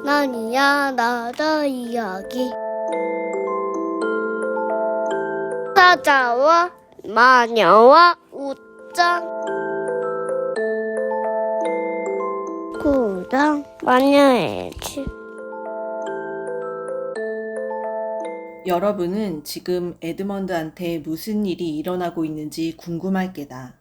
나니야 나다 이야기 사자와 마녀와 웃장 구랑 마녀의 집. 여러분은 지금 에드먼드한테 무슨 일이 일어나고 있는지 궁금할 게다.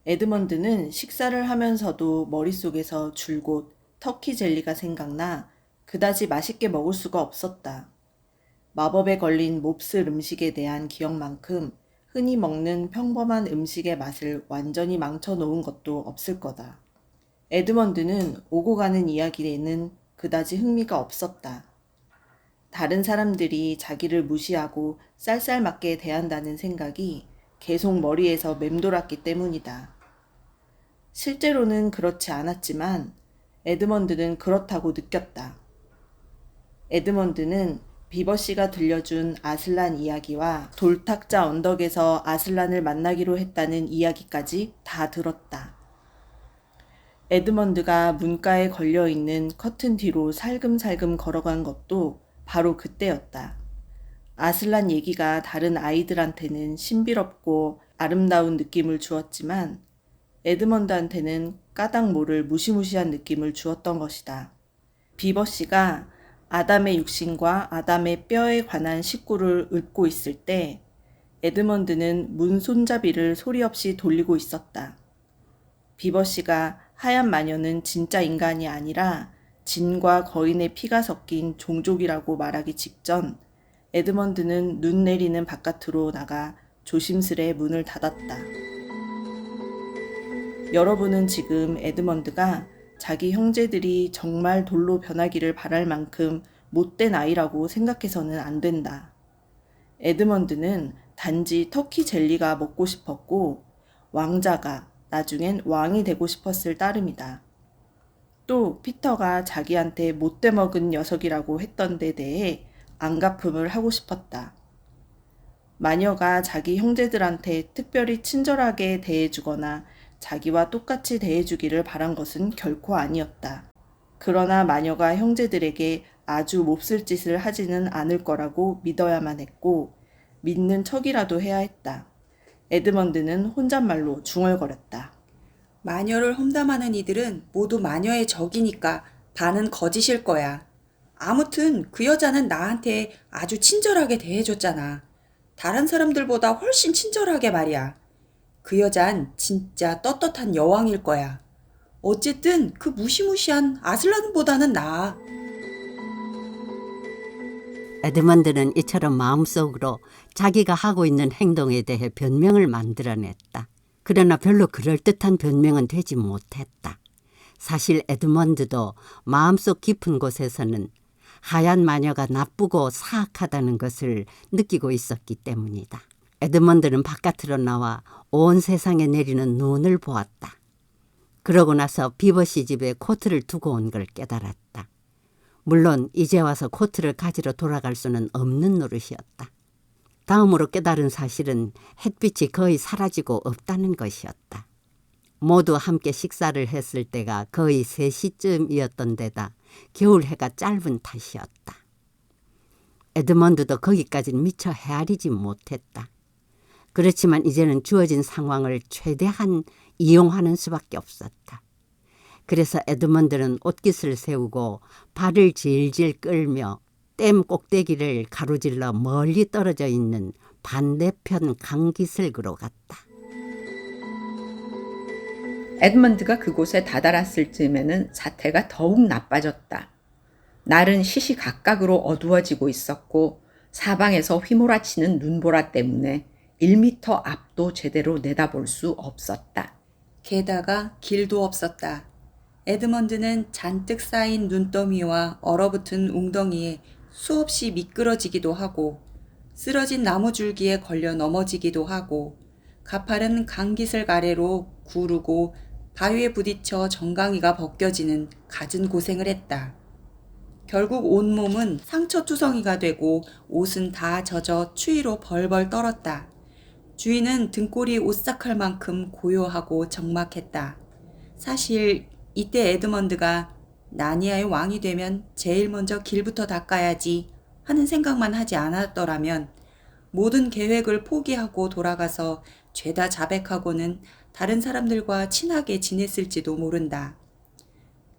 에드먼드는 식사를 하면서도 머릿속에서 줄곧 터키 젤리가 생각나 그다지 맛있게 먹을 수가 없었다. 마법에 걸린 몹쓸 음식에 대한 기억만큼 흔히 먹는 평범한 음식의 맛을 완전히 망쳐놓은 것도 없을 거다. 에드먼드는 오고 가는 이야기에는 그다지 흥미가 없었다. 다른 사람들이 자기를 무시하고 쌀쌀맞게 대한다는 생각이 계속 머리에서 맴돌았기 때문이다. 실제로는 그렇지 않았지만 에드먼드는 그렇다고 느꼈다. 에드먼드는 비버씨가 들려준 아슬란 이야기와 돌탁자 언덕에서 아슬란을 만나기로 했다는 이야기까지 다 들었다. 에드먼드가 문가에 걸려있는 커튼 뒤로 살금살금 걸어간 것도 바로 그때였다. 아슬란 얘기가 다른 아이들한테는 신비롭고 아름다운 느낌을 주었지만 에드먼드한테는 까닭 모를 무시무시한 느낌을 주었던 것이다. 비버씨가 아담의 육신과 아담의 뼈에 관한 식구를 읊고 있을 때 에드먼드는 문 손잡이를 소리 없이 돌리고 있었다. 비버씨가 하얀 마녀는 진짜 인간이 아니라 진과 거인의 피가 섞인 종족이라고 말하기 직전 에드먼드는 눈 내리는 바깥으로 나가 조심스레 문을 닫았다. 여러분은 지금 에드먼드가 자기 형제들이 정말 돌로 변하기를 바랄 만큼 못된 아이라고 생각해서는 안 된다. 에드먼드는 단지 터키 젤리가 먹고 싶었고 왕자가 나중엔 왕이 되고 싶었을 따름이다. 또 피터가 자기한테 못돼 먹은 녀석이라고 했던 데 대해 안갚음을 하고 싶었다. 마녀가 자기 형제들한테 특별히 친절하게 대해주거나 자기와 똑같이 대해주기를 바란 것은 결코 아니었다. 그러나 마녀가 형제들에게 아주 몹쓸 짓을 하지는 않을 거라고 믿어야만 했고 믿는 척이라도 해야 했다. 에드먼드는 혼잣말로 중얼거렸다. 마녀를 험담하는 이들은 모두 마녀의 적이니까 반은 거짓일 거야. 아무튼 그 여자는 나한테 아주 친절하게 대해줬잖아. 다른 사람들보다 훨씬 친절하게 말이야. 그 여잔 진짜 떳떳한 여왕일 거야. 어쨌든 그 무시무시한 아슬란보다는 나아. 에드먼드는 이처럼 마음속으로 자기가 하고 있는 행동에 대해 변명을 만들어냈다. 그러나 별로 그럴듯한 변명은 되지 못했다. 사실 에드먼드도 마음속 깊은 곳에서는 하얀 마녀가 나쁘고 사악하다는 것을 느끼고 있었기 때문이다. 에드먼드는 바깥으로 나와 온 세상에 내리는 눈을 보았다. 그러고 나서 비버씨 집에 코트를 두고 온 걸 깨달았다. 물론 이제 와서 코트를 가지러 돌아갈 수는 없는 노릇이었다. 다음으로 깨달은 사실은 햇빛이 거의 사라지고 없다는 것이었다. 모두 함께 식사를 했을 때가 거의 3시쯤이었던 데다 겨울 해가 짧은 탓이었다. 에드먼드도 거기까지는 미처 헤아리지 못했다. 그렇지만 이제는 주어진 상황을 최대한 이용하는 수밖에 없었다. 그래서 에드먼드는 옷깃을 세우고 발을 질질 끌며 댐 꼭대기를 가로질러 멀리 떨어져 있는 반대편 강기슭으로 갔다. 에드먼드가 그곳에 다다랐을 즈음에는 사태가 더욱 나빠졌다. 날은 시시각각으로 어두워지고 있었고 사방에서 휘몰아치는 눈보라 때문에 1미터 앞도 제대로 내다볼 수 없었다. 게다가 길도 없었다. 에드먼드는 잔뜩 쌓인 눈더미와 얼어붙은 웅덩이에 수없이 미끄러지기도 하고 쓰러진 나무줄기에 걸려 넘어지기도 하고 가파른 강기슭 아래로 구르고 바위에 부딪혀 정강이가 벗겨지는 갖은 고생을 했다. 결국 온몸은 상처투성이가 되고 옷은 다 젖어 추위로 벌벌 떨었다. 주인은 등골이 오싹할 만큼 고요하고 적막했다. 사실 이때 에드먼드가 나니아의 왕이 되면 제일 먼저 길부터 닦아야지 하는 생각만 하지 않았더라면 모든 계획을 포기하고 돌아가서 죄다 자백하고는 다른 사람들과 친하게 지냈을지도 모른다.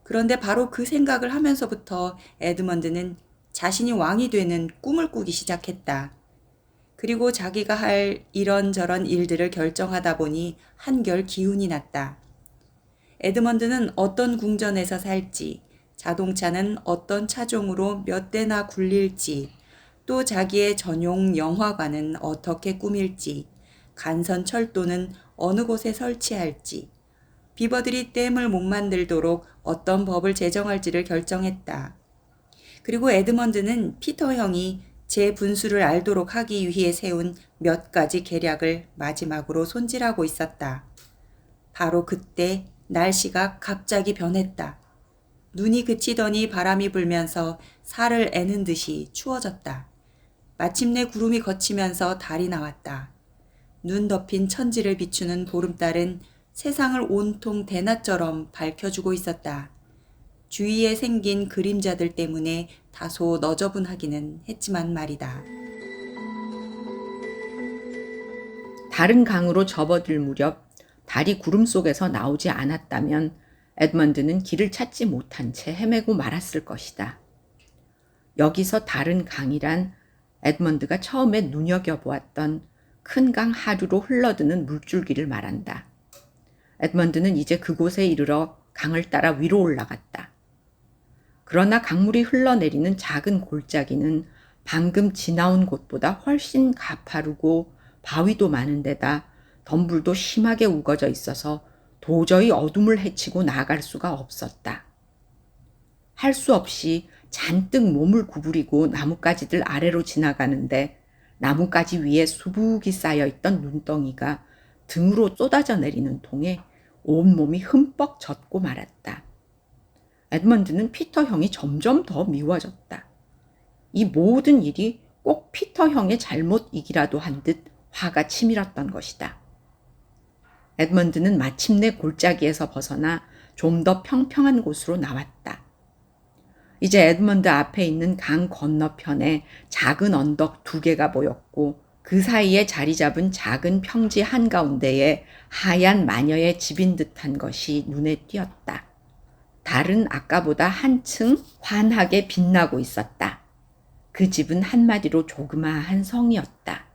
그런데 바로 그 생각을 하면서부터 에드먼드는 자신이 왕이 되는 꿈을 꾸기 시작했다. 그리고 자기가 할 이런저런 일들을 결정하다 보니 한결 기운이 났다. 에드먼드는 어떤 궁전에서 살지, 자동차는 어떤 차종으로 몇 대나 굴릴지, 또 자기의 전용 영화관은 어떻게 꾸밀지, 간선 철도는 어느 곳에 설치할지, 비버들이 댐을 못 만들도록 어떤 법을 제정할지를 결정했다. 그리고 에드먼드는 피터 형이 제 분수를 알도록 하기 위해 세운 몇 가지 계략을 마지막으로 손질하고 있었다. 바로 그때 날씨가 갑자기 변했다. 눈이 그치더니 바람이 불면서 살을 애는 듯이 추워졌다. 마침내 구름이 걷히면서 달이 나왔다. 눈 덮인 천지를 비추는 보름달은 세상을 온통 대낮처럼 밝혀주고 있었다. 주위에 생긴 그림자들 때문에 다소 너저분하기는 했지만 말이다. 다른 강으로 접어들 무렵 달이 구름 속에서 나오지 않았다면 에드먼드는 길을 찾지 못한 채 헤매고 말았을 것이다. 여기서 다른 강이란 에드먼드가 처음에 눈여겨보았던 큰 강 하류로 흘러드는 물줄기를 말한다. 에드먼드는 이제 그곳에 이르러 강을 따라 위로 올라갔다. 그러나 강물이 흘러내리는 작은 골짜기는 방금 지나온 곳보다 훨씬 가파르고 바위도 많은 데다 덤불도 심하게 우거져 있어서 도저히 어둠을 헤치고 나아갈 수가 없었다. 할 수 없이 잔뜩 몸을 구부리고 나뭇가지들 아래로 지나가는데 나뭇가지 위에 수북이 쌓여있던 눈덩이가 등으로 쏟아져 내리는 통에 온몸이 흠뻑 젖고 말았다. 에드먼드는 피터 형이 점점 더 미워졌다. 이 모든 일이 꼭 피터 형의 잘못이기라도 한 듯 화가 치밀었던 것이다. 에드먼드는 마침내 골짜기에서 벗어나 좀 더 평평한 곳으로 나왔다. 이제 에드먼드 앞에 있는 강 건너편에 작은 언덕 2개가 보였고 그 사이에 자리 잡은 작은 평지 한가운데에 하얀 마녀의 집인 듯한 것이 눈에 띄었다. 달은 아까보다 한층 환하게 빛나고 있었다. 그 집은 한마디로 조그마한 성이었다.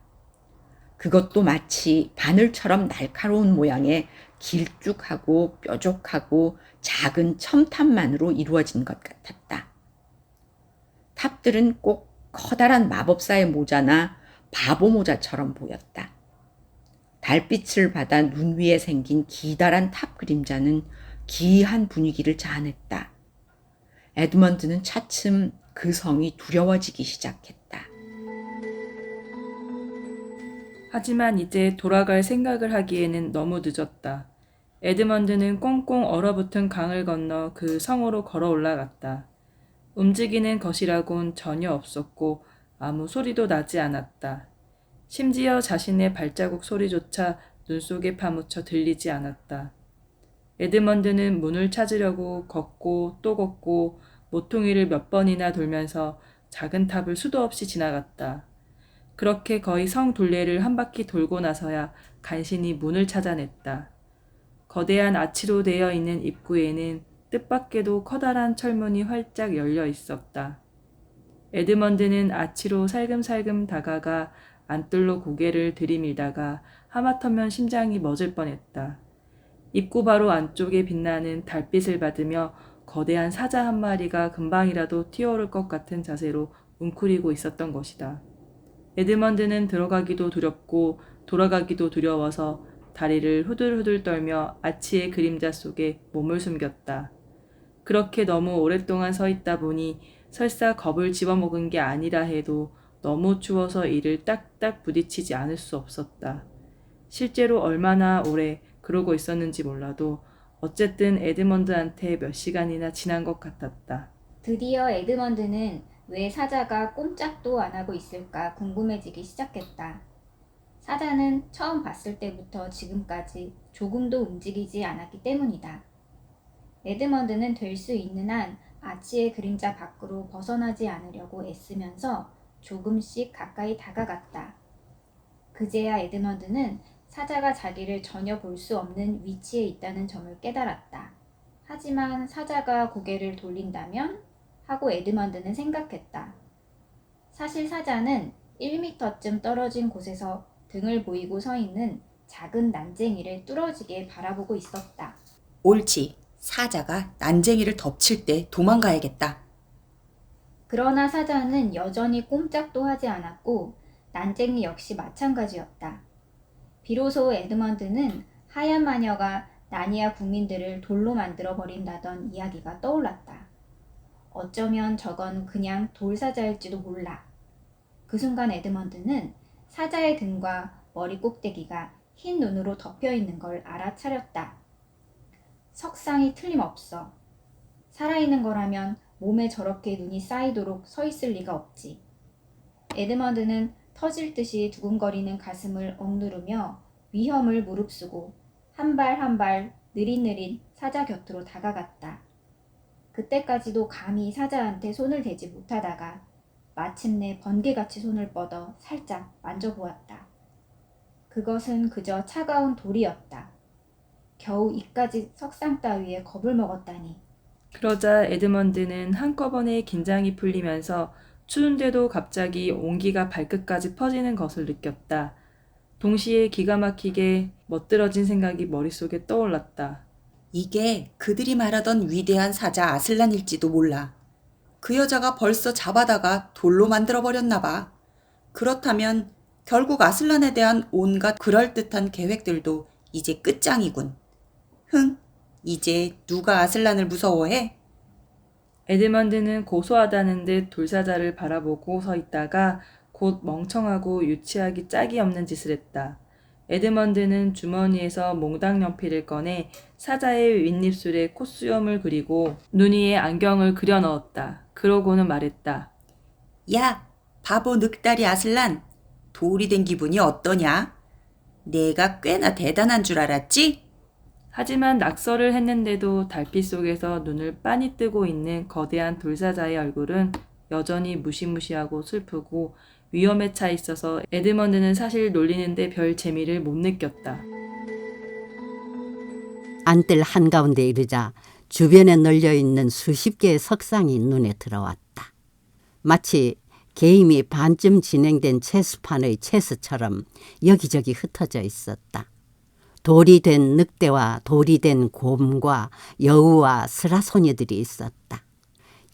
그것도 마치 바늘처럼 날카로운 모양의 길쭉하고 뾰족하고 작은 첨탑만으로 이루어진 것 같았다. 탑들은 꼭 커다란 마법사의 모자나 바보 모자처럼 보였다. 달빛을 받아 눈 위에 생긴 기다란 탑 그림자는 기이한 분위기를 자아냈다. 에드먼드는 차츰 그 성이 두려워지기 시작했다. 하지만 이제 돌아갈 생각을 하기에는 너무 늦었다. 에드먼드는 꽁꽁 얼어붙은 강을 건너 그 성으로 걸어 올라갔다. 움직이는 것이라곤 전혀 없었고 아무 소리도 나지 않았다. 심지어 자신의 발자국 소리조차 눈 속에 파묻혀 들리지 않았다. 에드먼드는 문을 찾으려고 걷고 또 걷고 모퉁이를 몇 번이나 돌면서 작은 탑을 수도 없이 지나갔다. 그렇게 거의 성 둘레를 한 바퀴 돌고 나서야 간신히 문을 찾아냈다. 거대한 아치로 되어 있는 입구에는 뜻밖에도 커다란 철문이 활짝 열려 있었다. 에드먼드는 아치로 살금살금 다가가 안뜰로 고개를 들이밀다가 하마터면 심장이 멎을 뻔했다. 입구 바로 안쪽에 빛나는 달빛을 받으며 거대한 사자 한 마리가 금방이라도 튀어오를 것 같은 자세로 웅크리고 있었던 것이다. 에드먼드는 들어가기도 두렵고 돌아가기도 두려워서 다리를 후들후들 떨며 아치의 그림자 속에 몸을 숨겼다. 그렇게 너무 오랫동안 서 있다 보니 설사 겁을 집어먹은 게 아니라 해도 너무 추워서 이를 딱딱 부딪히지 않을 수 없었다. 실제로 얼마나 오래 그러고 있었는지 몰라도 어쨌든 에드먼드한테 몇 시간이나 지난 것 같았다. 드디어 에드먼드는 왜 사자가 꼼짝도 안 하고 있을까 궁금해지기 시작했다. 사자는 처음 봤을 때부터 지금까지 조금도 움직이지 않았기 때문이다. 에드먼드는 될 수 있는 한 아치의 그림자 밖으로 벗어나지 않으려고 애쓰면서 조금씩 가까이 다가갔다. 그제야 에드먼드는 사자가 자기를 전혀 볼 수 없는 위치에 있다는 점을 깨달았다. 하지만 사자가 고개를 돌린다면? 하고 에드먼드는 생각했다. 사실 사자는 1미터쯤 떨어진 곳에서 등을 보이고 서 있는 작은 난쟁이를 뚫어지게 바라보고 있었다. 옳지. 사자가 난쟁이를 덮칠 때 도망가야겠다. 그러나 사자는 여전히 꼼짝도 하지 않았고 난쟁이 역시 마찬가지였다. 비로소 에드먼드는 하얀 마녀가 나니아 국민들을 돌로 만들어 버린다던 이야기가 떠올랐다. 어쩌면 저건 그냥 돌사자일지도 몰라. 그 순간 에드먼드는 사자의 등과 머리 꼭대기가 흰 눈으로 덮여 있는 걸 알아차렸다. 석상이 틀림없어. 살아있는 거라면 몸에 저렇게 눈이 쌓이도록 서 있을 리가 없지. 에드먼드는 터질 듯이 두근거리는 가슴을 억누르며 위험을 무릅쓰고 한 발 한 발 느릿느릿 사자 곁으로 다가갔다. 그때까지도 감히 사자한테 손을 대지 못하다가 마침내 번개같이 손을 뻗어 살짝 만져보았다. 그것은 그저 차가운 돌이었다. 겨우 이까지 석상 따위에 겁을 먹었다니. 그러자 에드먼드는 한꺼번에 긴장이 풀리면서 추운데도 갑자기 온기가 발끝까지 퍼지는 것을 느꼈다. 동시에 기가 막히게 멋들어진 생각이 머릿속에 떠올랐다. 이게 그들이 말하던 위대한 사자 아슬란일지도 몰라. 그 여자가 벌써 잡아다가 돌로 만들어버렸나 봐. 그렇다면 결국 아슬란에 대한 온갖 그럴듯한 계획들도 이제 끝장이군. 이제 누가 아슬란을 무서워해? 에드먼드는 고소하다는 듯 돌사자를 바라보고 서 있다가 곧 멍청하고 유치하기 짝이 없는 짓을 했다. 에드먼드는 주머니에서 몽당 연필을 꺼내 사자의 윗입술에 콧수염을 그리고 눈 위에 안경을 그려 넣었다. 그러고는 말했다. 야, 바보 늑다리 아슬란. 돌이 된 기분이 어떠냐? 내가 꽤나 대단한 줄 알았지? 하지만 낙서를 했는데도 달빛 속에서 눈을 빤히 뜨고 있는 거대한 돌사자의 얼굴은 여전히 무시무시하고 슬프고 위험에 차 있어서 에드먼드는 사실 놀리는데 별 재미를 못 느꼈다. 안뜰 한가운데 이르자 주변에 널려있는 수십 개의 석상이 눈에 들어왔다. 마치 게임이 반쯤 진행된 체스판의 체스처럼 여기저기 흩어져 있었다. 돌이 된 늑대와 돌이 된 곰과 여우와 스라소녀들이 있었다.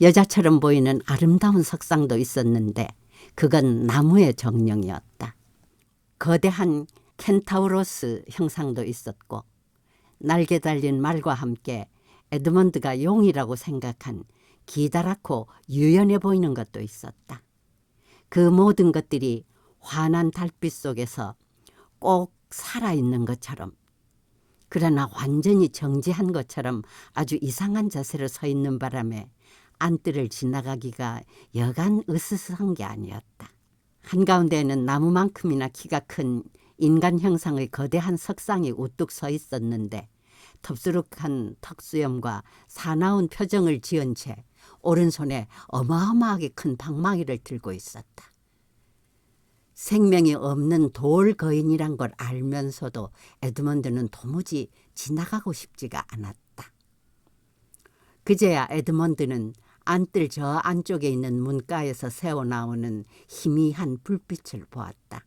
여자처럼 보이는 아름다운 석상도 있었는데 그건 나무의 정령이었다. 거대한 켄타우로스 형상도 있었고 날개 달린 말과 함께 에드먼드가 용이라고 생각한 기다랗고 유연해 보이는 것도 있었다. 그 모든 것들이 환한 달빛 속에서 꼭 살아있는 것처럼, 그러나 완전히 정지한 것처럼 아주 이상한 자세로 서 있는 바람에 안뜰을 지나가기가 여간 으스스한 게 아니었다. 한가운데에는 나무만큼이나 키가 큰 인간 형상의 거대한 석상이 우뚝 서 있었는데 텁수룩한 턱수염과 사나운 표정을 지은 채 오른손에 어마어마하게 큰 방망이를 들고 있었다. 생명이 없는 돌 거인이란 걸 알면서도 에드먼드는 도무지 지나가고 싶지가 않았다. 그제야 에드먼드는 안뜰 저 안쪽에 있는 문가에서 새어나오는 희미한 불빛을 보았다.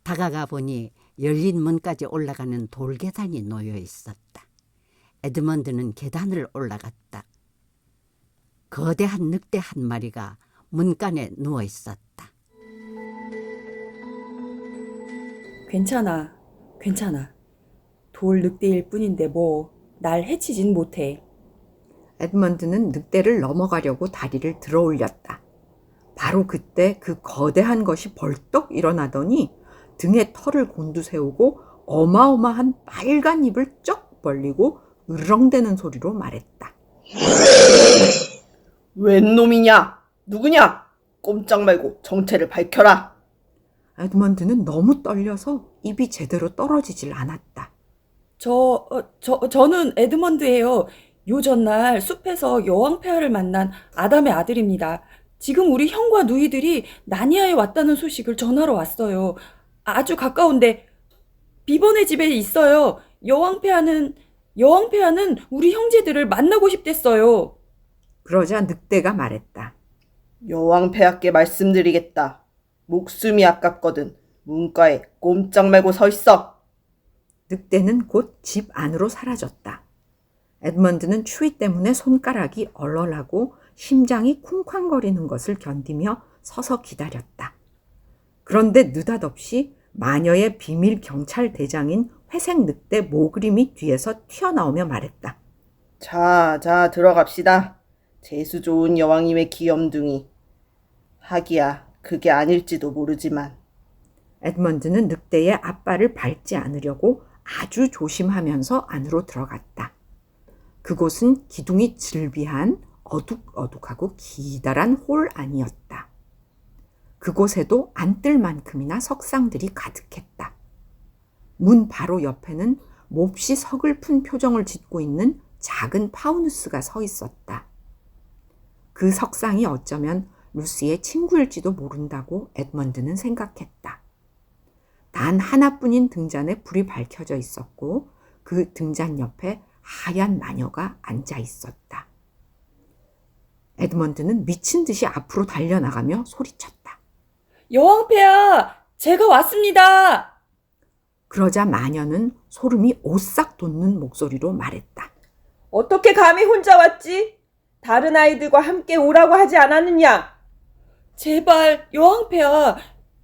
다가가 보니 열린 문까지 올라가는 돌계단이 놓여 있었다. 에드먼드는 계단을 올라갔다. 거대한 늑대 한 마리가 문간에 누워 있었다. 괜찮아. 돌 늑대일 뿐인데 뭐 날 해치진 못해. 에드먼드는 늑대를 넘어가려고 다리를 들어 올렸다. 바로 그때 그 거대한 것이 벌떡 일어나더니 등에 털을 곤두세우고 어마어마한 빨간 입을 쩍 벌리고 으렁대는 소리로 말했다. 웬 놈이냐? 누구냐? 꼼짝 말고 정체를 밝혀라. 에드먼드는 너무 떨려서 입이 제대로 떨어지질 않았다. 저는 에드먼드예요. 요전날 숲에서 여왕폐하를 만난 아담의 아들입니다. 지금 우리 형과 누이들이 나니아에 왔다는 소식을 전하러 왔어요. 아주 가까운데 비번의 집에 있어요. 여왕폐하는 우리 형제들을 만나고 싶댔어요. 그러자 늑대가 말했다. 여왕 폐하께 말씀드리겠다. 목숨이 아깝거든 문가에 꼼짝 말고 서 있어. 늑대는 곧 집 안으로 사라졌다. 에드먼드는 추위 때문에 손가락이 얼얼하고 심장이 쿵쾅거리는 것을 견디며 서서 기다렸다. 그런데 느닷없이 마녀의 비밀 경찰 대장인 회색 늑대 모그림이 뒤에서 튀어나오며 말했다. 자, 들어갑시다. 재수 좋은 여왕님의 귀염둥이. 하기야, 그게 아닐지도 모르지만. 에드먼드는 늑대의 앞발을 밟지 않으려고 아주 조심하면서 안으로 들어갔다. 그곳은 기둥이 질비한 어둑어둑하고 기다란 홀 안이었다. 그곳에도 앉을 만큼이나 석상들이 가득했다. 문 바로 옆에는 몹시 서글픈 표정을 짓고 있는 작은 파우누스가 서 있었다. 그 석상이 어쩌면 루시의 친구일지도 모른다고 에드먼드는 생각했다. 단 하나뿐인 등잔에 불이 밝혀져 있었고 그 등잔 옆에 하얀 마녀가 앉아 있었다. 에드먼드는 미친 듯이 앞으로 달려나가며 소리쳤다. 여왕폐하, 제가 왔습니다. 그러자 마녀는 소름이 오싹 돋는 목소리로 말했다. 어떻게 감히 혼자 왔지? 다른 아이들과 함께 오라고 하지 않았느냐? 제발 여왕폐하,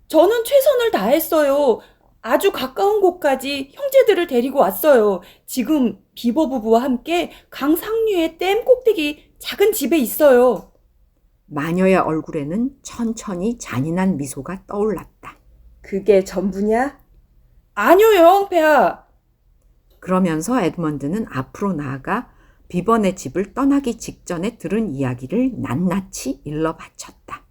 저는 최선을 다했어요. 아주 가까운 곳까지 형제들을 데리고 왔어요. 지금 비버 부부와 함께 강 상류의 댐 꼭대기 작은 집에 있어요. 마녀의 얼굴에는 천천히 잔인한 미소가 떠올랐다. 그게 전부냐? 아니요, 여왕폐하. 그러면서 에드먼드는 앞으로 나아가 비번의 집을 떠나기 직전에 들은 이야기를 낱낱이 일러 바쳤다.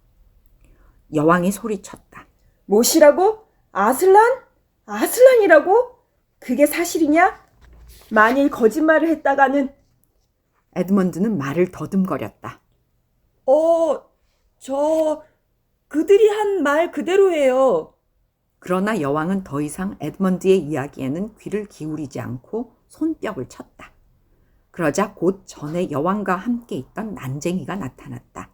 여왕이 소리쳤다. 무엇이라고? 아슬란? 아슬란이라고? 그게 사실이냐? 만일 거짓말을 했다가는 에드먼드는 말을 더듬거렸다. 그들이 한 말 그대로예요. 그러나 여왕은 더 이상 에드먼드의 이야기에는 귀를 기울이지 않고 손뼉을 쳤다. 그러자 곧 전에 여왕과 함께 있던 난쟁이가 나타났다.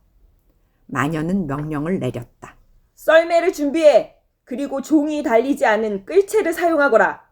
마녀는 명령을 내렸다. 썰매를 준비해. 그리고 종이 달리지 않은 끌채를 사용하거라.